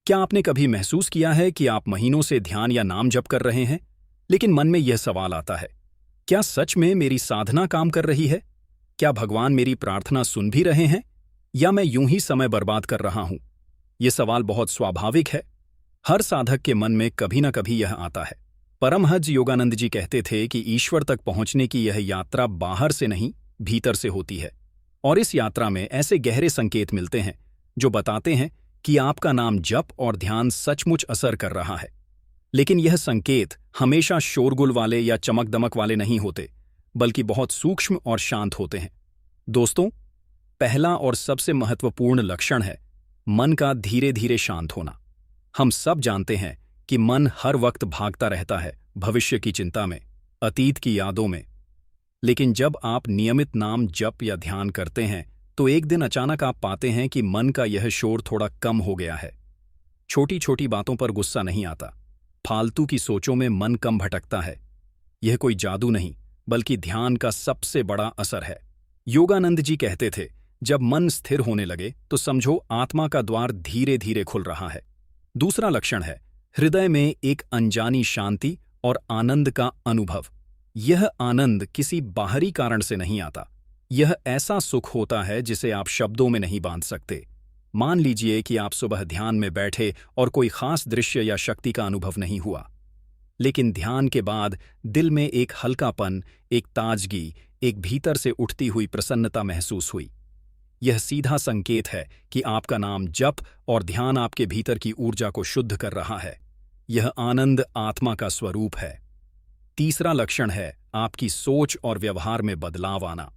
क्या आपने कभी महसूस किया है कि आप महीनों से ध्यान या नाम जप कर रहे हैं, लेकिन मन में यह सवाल आता है, क्या सच में मेरी साधना काम कर रही है? क्या भगवान मेरी प्रार्थना सुन भी रहे हैं, या मैं यूं ही समय बर्बाद कर रहा हूं? यह सवाल बहुत स्वाभाविक है। हर साधक के मन में कभी न कभी यह आता है। परमहंस योगानंद जी कहते थे कि ईश्वर तक पहुंचने की यह यात्रा बाहर से नहीं, भीतर से होती है। और इस यात्रा में ऐसे गहरे संकेत मिलते हैं जो बताते हैं कि आपका नाम जप और ध्यान सचमुच असर कर रहा है। लेकिन यह संकेत हमेशा शोरगुल वाले या चमक दमक वाले नहीं होते, बल्कि बहुत सूक्ष्म और शांत होते हैं। दोस्तों, पहला और सबसे महत्वपूर्ण लक्षण है मन का धीरे धीरे शांत होना। हम सब जानते हैं कि मन हर वक्त भागता रहता है, भविष्य की चिंता में, अतीत की यादों में। लेकिन जब आप नियमित नाम जप या ध्यान करते हैं तो एक दिन अचानक आप पाते हैं कि मन का यह शोर थोड़ा कम हो गया है। छोटी छोटी बातों पर गुस्सा नहीं आता, फालतू की सोचों में मन कम भटकता है। यह कोई जादू नहीं, बल्कि ध्यान का सबसे बड़ा असर है। योगानंद जी कहते थे, जब मन स्थिर होने लगे तो समझो आत्मा का द्वार धीरे धीरे खुल रहा है। दूसरा लक्षण है हृदय में एक अनजानी शांति और आनंद का अनुभव। यह आनंद किसी बाहरी कारण से नहीं आता। यह ऐसा सुख होता है जिसे आप शब्दों में नहीं बांध सकते। मान लीजिए कि आप सुबह ध्यान में बैठे और कोई खास दृश्य या शक्ति का अनुभव नहीं हुआ, लेकिन ध्यान के बाद दिल में एक हल्कापन, एक ताजगी, एक भीतर से उठती हुई प्रसन्नता महसूस हुई। यह सीधा संकेत है कि आपका नाम जप और ध्यान आपके भीतर की ऊर्जा को शुद्ध कर रहा है। यह आनंद आत्मा का स्वरूप है। तीसरा लक्षण है आपकी सोच और व्यवहार में बदलाव आना।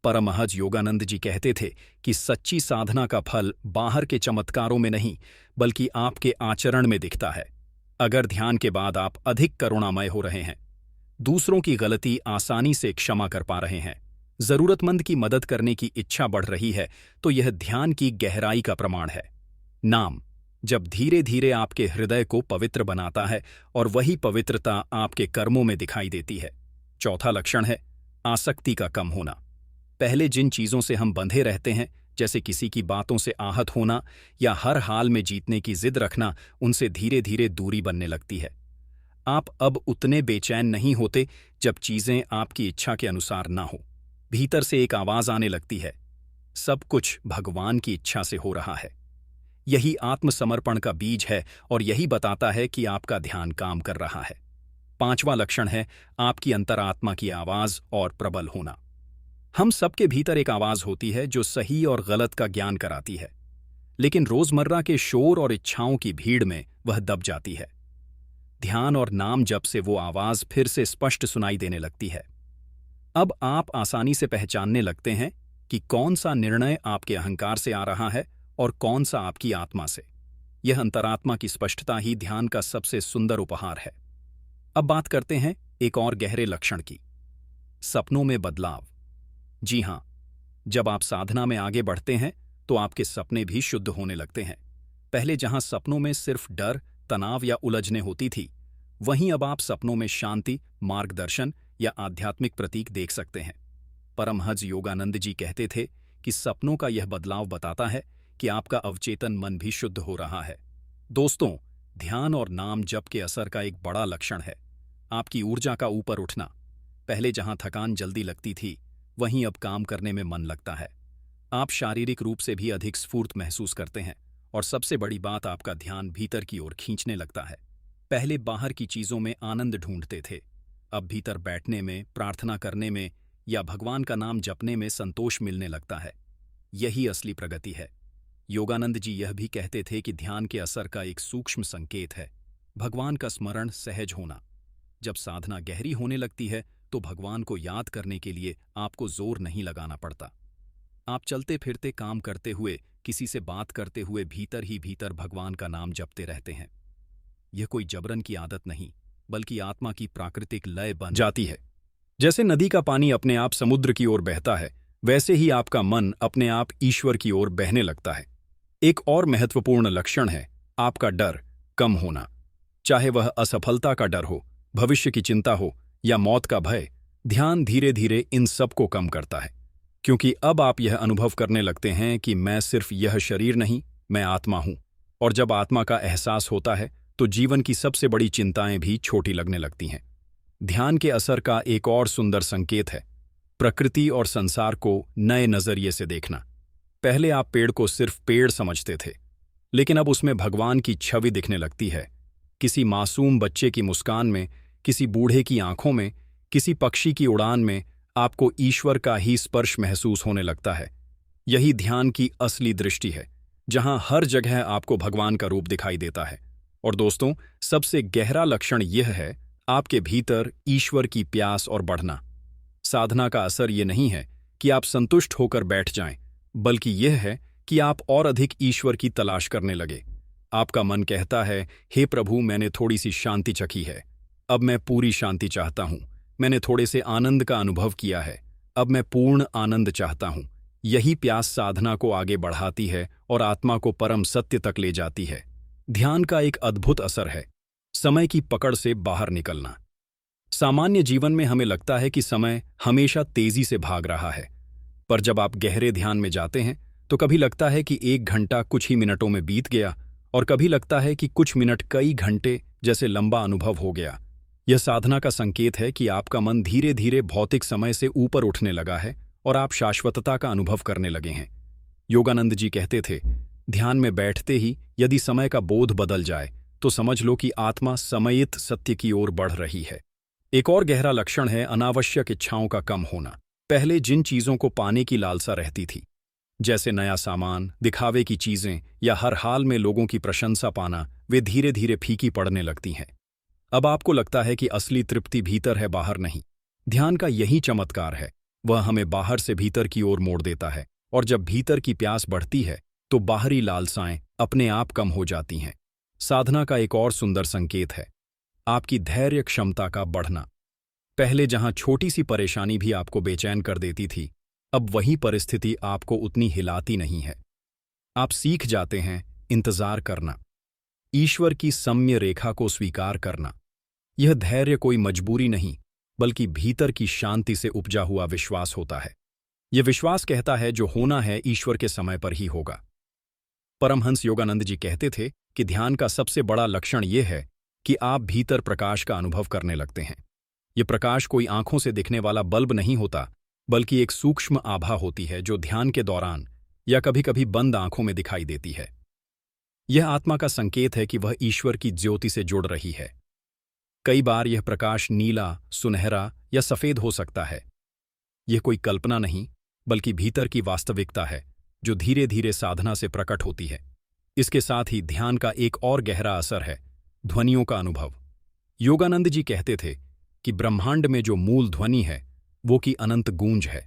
परमहंस योगानंद जी कहते थे कि सच्ची साधना का फल बाहर के चमत्कारों में नहीं, बल्कि आपके आचरण में दिखता है। अगर ध्यान के बाद आप अधिक करुणामय हो रहे हैं, दूसरों की गलती आसानी से क्षमा कर पा रहे हैं, जरूरतमंद की मदद करने की इच्छा बढ़ रही है, तो यह ध्यान की गहराई का प्रमाण है। नाम जब धीरे धीरे आपके हृदय को पवित्र बनाता है और वही पवित्रता आपके कर्मों में दिखाई देती है। चौथा लक्षण है आसक्ति का कम होना। पहले जिन चीजों से हम बंधे रहते हैं, जैसे किसी की बातों से आहत होना या हर हाल में जीतने की जिद रखना, उनसे धीरे धीरे दूरी बनने लगती है। आप अब उतने बेचैन नहीं होते जब चीजें आपकी इच्छा के अनुसार ना हो। भीतर से एक आवाज आने लगती है, सब कुछ भगवान की इच्छा से हो रहा है। यही आत्मसमर्पण का बीज है और यही बताता है कि आपका ध्यान काम कर रहा है। पांचवा लक्षण है आपकी अंतरात्मा की आवाज और प्रबल होना। हम सबके भीतर एक आवाज होती है जो सही और गलत का ज्ञान कराती है, लेकिन रोजमर्रा के शोर और इच्छाओं की भीड़ में वह दब जाती है। ध्यान और नाम जप से वो आवाज फिर से स्पष्ट सुनाई देने लगती है। अब आप आसानी से पहचानने लगते हैं कि कौन सा निर्णय आपके अहंकार से आ रहा है और कौन सा आपकी आत्मा से। यह अंतरात्मा की स्पष्टता ही ध्यान का सबसे सुंदर उपहार है। अब बात करते हैं एक और गहरे लक्षण की, सपनों में बदलाव। जी हां, जब आप साधना में आगे बढ़ते हैं तो आपके सपने भी शुद्ध होने लगते हैं। पहले जहां सपनों में सिर्फ डर, तनाव या उलझने होती थी, वहीं अब आप सपनों में शांति, मार्गदर्शन या आध्यात्मिक प्रतीक देख सकते हैं। परमहंस योगानंद जी कहते थे कि सपनों का यह बदलाव बताता है कि आपका अवचेतन मन भी शुद्ध हो रहा है। दोस्तों, ध्यान और नाम जप के असर का एक बड़ा लक्षण है आपकी ऊर्जा का ऊपर उठना। पहले जहां थकान जल्दी लगती थी, वहीं अब काम करने में मन लगता है। आप शारीरिक रूप से भी अधिक स्फूर्त महसूस करते हैं और सबसे बड़ी बात, आपका ध्यान भीतर की ओर खींचने लगता है। पहले बाहर की चीजों में आनंद ढूंढते थे, अब भीतर बैठने में, प्रार्थना करने में या भगवान का नाम जपने में संतोष मिलने लगता है। यही असली प्रगति है। योगानंद जी यह भी कहते थे कि ध्यान के असर का एक सूक्ष्म संकेत है भगवान का स्मरण, सहज होना। जब साधना गहरी होने लगती है तो भगवान को याद करने के लिए आपको जोर नहीं लगाना पड़ता। आप चलते फिरते, काम करते हुए, किसी से बात करते हुए भीतर ही भीतर भगवान का नाम जपते रहते हैं। यह कोई जबरन की आदत नहीं, बल्कि आत्मा की प्राकृतिक लय बन जाती है। जैसे नदी का पानी अपने आप समुद्र की ओर बहता है, वैसे ही आपका मन अपने आप ईश्वर की ओर बहने लगता है। एक और महत्वपूर्ण लक्षण है आपका डर कम होना। चाहे वह असफलता का डर हो, भविष्य की चिंता हो या मौत का भय, ध्यान धीरे धीरे इन सब को कम करता है। क्योंकि अब आप यह अनुभव करने लगते हैं कि मैं सिर्फ यह शरीर नहीं, मैं आत्मा हूं और जब आत्मा का एहसास होता है तो जीवन की सबसे बड़ी चिंताएं भी छोटी लगने लगती हैं। ध्यान के असर का एक और सुंदर संकेत है प्रकृति और संसार को नए नजरिए से देखना। पहले आप पेड़ को सिर्फ पेड़ समझते थे, लेकिन अब उसमें भगवान की छवि दिखने लगती है। किसी मासूम बच्चे की मुस्कान में, किसी बूढ़े की आंखों में, किसी पक्षी की उड़ान में आपको ईश्वर का ही स्पर्श महसूस होने लगता है। यही ध्यान की असली दृष्टि है, जहां हर जगह आपको भगवान का रूप दिखाई देता है। और दोस्तों, सबसे गहरा लक्षण यह है आपके भीतर ईश्वर की प्यास और बढ़ना। साधना का असर यह नहीं है कि आप संतुष्ट होकर बैठ जाएं, बल्कि यह है कि आप और अधिक ईश्वर की तलाश करने लगे। आपका मन कहता है, हे प्रभु, मैंने थोड़ी सी शांति चखी है, अब मैं पूरी शांति चाहता हूं। मैंने थोड़े से आनंद का अनुभव किया है, अब मैं पूर्ण आनंद चाहता हूं। यही प्यास साधना को आगे बढ़ाती है और आत्मा को परम सत्य तक ले जाती है। ध्यान का एक अद्भुत असर है समय की पकड़ से बाहर निकलना। सामान्य जीवन में हमें लगता है कि समय हमेशा तेजी से भाग रहा है, पर जब आप गहरे ध्यान में जाते हैं तो कभी लगता है कि 1 घंटा कुछ ही मिनटों में बीत गया, और कभी लगता है कि कुछ मिनट कई घंटे जैसे लंबा अनुभव हो गया। यह साधना का संकेत है कि आपका मन धीरे धीरे भौतिक समय से ऊपर उठने लगा है और आप शाश्वतता का अनुभव करने लगे हैं। योगानंद जी कहते थे, ध्यान में बैठते ही यदि समय का बोध बदल जाए तो समझ लो कि आत्मा समयित सत्य की ओर बढ़ रही है। एक और गहरा लक्षण है अनावश्यक इच्छाओं का कम होना। पहले जिन चीजों को पाने की लालसा रहती थी, जैसे नया सामान, दिखावे की चीजें या हर हाल में लोगों की प्रशंसा पाना, वे धीरे धीरे फीकी पड़ने लगती हैं। अब आपको लगता है कि असली तृप्ति भीतर है, बाहर नहीं। ध्यान का यही चमत्कार है, वह हमें बाहर से भीतर की ओर मोड़ देता है, और जब भीतर की प्यास बढ़ती है तो बाहरी लालसाएं अपने आप कम हो जाती हैं। साधना का एक और सुंदर संकेत है आपकी धैर्य क्षमता का बढ़ना। पहले जहां छोटी सी परेशानी भी आपको बेचैन कर देती थी, अब वही परिस्थिति आपको उतनी हिलाती नहीं है। आप सीख जाते हैं इंतजार करना, ईश्वर की सम्य रेखा को स्वीकार करना। यह धैर्य कोई मजबूरी नहीं, बल्कि भीतर की शांति से उपजा हुआ विश्वास होता है। यह विश्वास कहता है जो होना है ईश्वर के समय पर ही होगा। परमहंस योगानंद जी कहते थे कि ध्यान का सबसे बड़ा लक्षण यह है कि आप भीतर प्रकाश का अनुभव करने लगते हैं। यह प्रकाश कोई आंखों से दिखने वाला बल्ब नहीं होता, बल्कि एक सूक्ष्म आभा होती है जो ध्यान के दौरान या कभी कभी बंद आंखों में दिखाई देती है। यह आत्मा का संकेत है कि वह ईश्वर की ज्योति से जुड़ रही है। कई बार यह प्रकाश नीला, सुनहरा या सफेद हो सकता है। यह कोई कल्पना नहीं, बल्कि भीतर की वास्तविकता है जो धीरे धीरे साधना से प्रकट होती है। इसके साथ ही ध्यान का एक और गहरा असर है ध्वनियों का अनुभव। योगानंद जी कहते थे कि ब्रह्मांड में जो मूल ध्वनि है वो की अनंत गूंज है।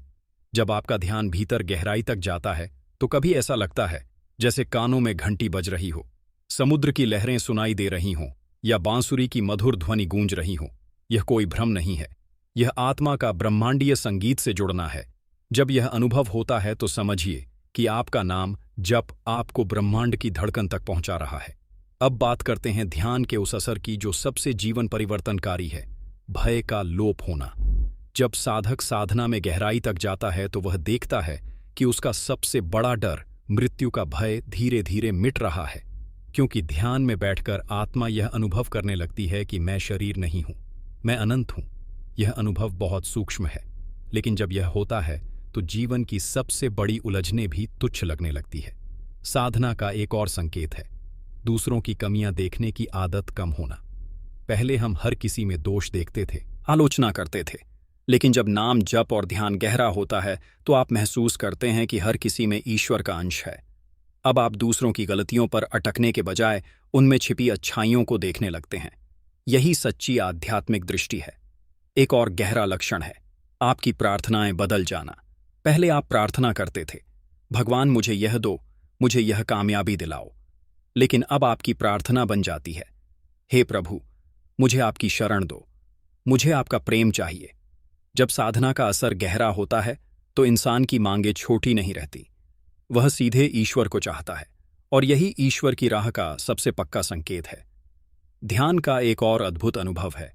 जब आपका ध्यान भीतर गहराई तक जाता है तो कभी ऐसा लगता है जैसे कानों में घंटी बज रही हो, समुद्र की लहरें सुनाई दे रही हों या बांसुरी की मधुर ध्वनि गूंज रही हो। यह कोई भ्रम नहीं है, यह आत्मा का ब्रह्मांडीय संगीत से जुड़ना है। जब यह अनुभव होता है तो समझिए कि आपका नाम जप आपको ब्रह्मांड की धड़कन तक पहुंचा रहा है। अब बात करते हैं ध्यान के उस असर की जो सबसे जीवन परिवर्तनकारी है, भय का लोप होना। जब साधक साधना में गहराई तक जाता है तो वह देखता है कि उसका सबसे बड़ा डर, मृत्यु का भय, धीरे धीरे मिट रहा है। क्योंकि ध्यान में बैठकर आत्मा यह अनुभव करने लगती है कि मैं शरीर नहीं हूं, मैं अनंत हूं। यह अनुभव बहुत सूक्ष्म है, लेकिन जब यह होता है तो जीवन की सबसे बड़ी उलझनें भी तुच्छ लगने लगती है। साधना का एक और संकेत है दूसरों की कमियां देखने की आदत कम होना। पहले हम हर किसी में दोष देखते थे, आलोचना करते थे, लेकिन जब नाम जप और ध्यान गहरा होता है तो आप महसूस करते हैं कि हर किसी में ईश्वर का अंश है। अब आप दूसरों की गलतियों पर अटकने के बजाय उनमें छिपी अच्छाइयों को देखने लगते हैं। यही सच्ची आध्यात्मिक दृष्टि है। एक और गहरा लक्षण है आपकी प्रार्थनाएं बदल जाना। पहले आप प्रार्थना करते थे, भगवान मुझे यह दो, मुझे यह कामयाबी दिलाओ, लेकिन अब आपकी प्रार्थना बन जाती है, हे प्रभु, मुझे आपकी शरण दो, मुझे आपका प्रेम चाहिए। जब साधना का असर गहरा होता है तो इंसान की मांगें छोटी नहीं रहती, वह सीधे ईश्वर को चाहता है, और यही ईश्वर की राह का सबसे पक्का संकेत है। ध्यान का एक और अद्भुत अनुभव है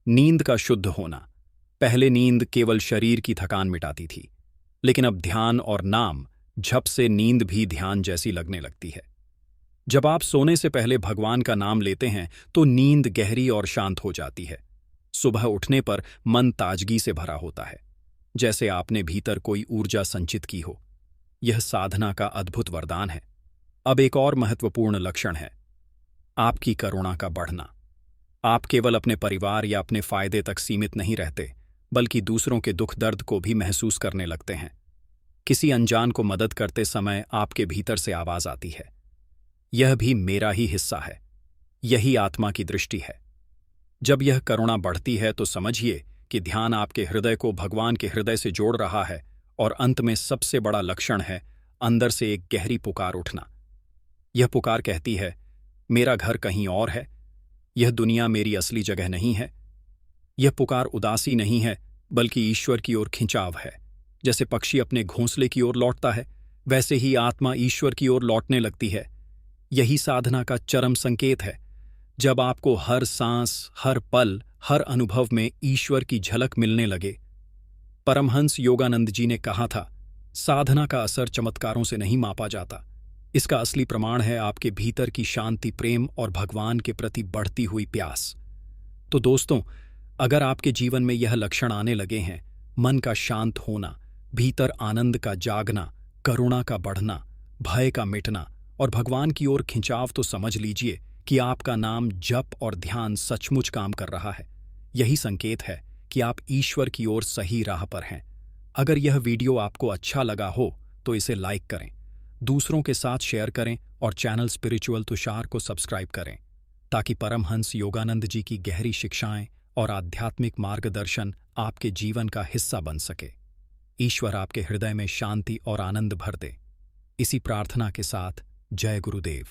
नींद का शुद्ध होना। पहले नींद केवल शरीर की थकान मिटाती थी, लेकिन अब ध्यान और नाम झप से नींद भी ध्यान जैसी लगने लगती है। जब आप सोने से पहले भगवान का नाम लेते हैं तो नींद गहरी और शांत हो जाती है। सुबह उठने पर मन ताजगी से भरा होता है, जैसे आपने भीतर कोई ऊर्जा संचित की हो। यह साधना का अद्भुत वरदान है। अब एक और महत्वपूर्ण लक्षण है आपकी करुणा का बढ़ना। आप केवल अपने परिवार या अपने फायदे तक सीमित नहीं रहते, बल्कि दूसरों के दुख दर्द को भी महसूस करने लगते हैं। किसी अनजान को मदद करते समय आपके भीतर से आवाज आती है, यह भी मेरा ही हिस्सा है। यही आत्मा की दृष्टि है। जब यह करुणा बढ़ती है तो समझिए कि ध्यान आपके हृदय को भगवान के हृदय से जोड़ रहा है। और अंत में सबसे बड़ा लक्षण है अंदर से एक गहरी पुकार उठना। यह पुकार कहती है, मेरा घर कहीं और है, यह दुनिया मेरी असली जगह नहीं है। यह पुकार उदासी नहीं है, बल्कि ईश्वर की ओर खिंचाव है। जैसे पक्षी अपने घोंसले की ओर लौटता है, वैसे ही आत्मा ईश्वर की ओर लौटने लगती है। यही साधना का चरम संकेत है। जब आपको हर सांस, हर पल, हर अनुभव में ईश्वर की झलक मिलने लगे। परमहंस योगानंद जी ने कहा था, साधना का असर चमत्कारों से नहीं मापा जाता। इसका असली प्रमाण है आपके भीतर की शांति, प्रेम और भगवान के प्रति बढ़ती हुई प्यास। तो दोस्तों, अगर आपके जीवन में यह लक्षण आने लगे हैं, मन का शांत होना, भीतर आनंद का जागना, करुणा का बढ़ना, भय का मिटना और भगवान की ओर खिंचाव, तो समझ लीजिए कि आपका नाम, जप और ध्यान सचमुच काम कर रहा है। यही संकेत है कि आप ईश्वर की ओर सही राह पर हैं। अगर यह वीडियो आपको अच्छा लगा हो तो इसे लाइक करें, दूसरों के साथ शेयर करें और चैनल स्पिरिचुअल तुषार को सब्सक्राइब करें, ताकि परमहंस योगानंद जी की गहरी शिक्षाएं और आध्यात्मिक मार्गदर्शन आपके जीवन का हिस्सा बन सके। ईश्वर आपके हृदय में शांति और आनंद भर दे। इसी प्रार्थना के साथ, जय गुरुदेव।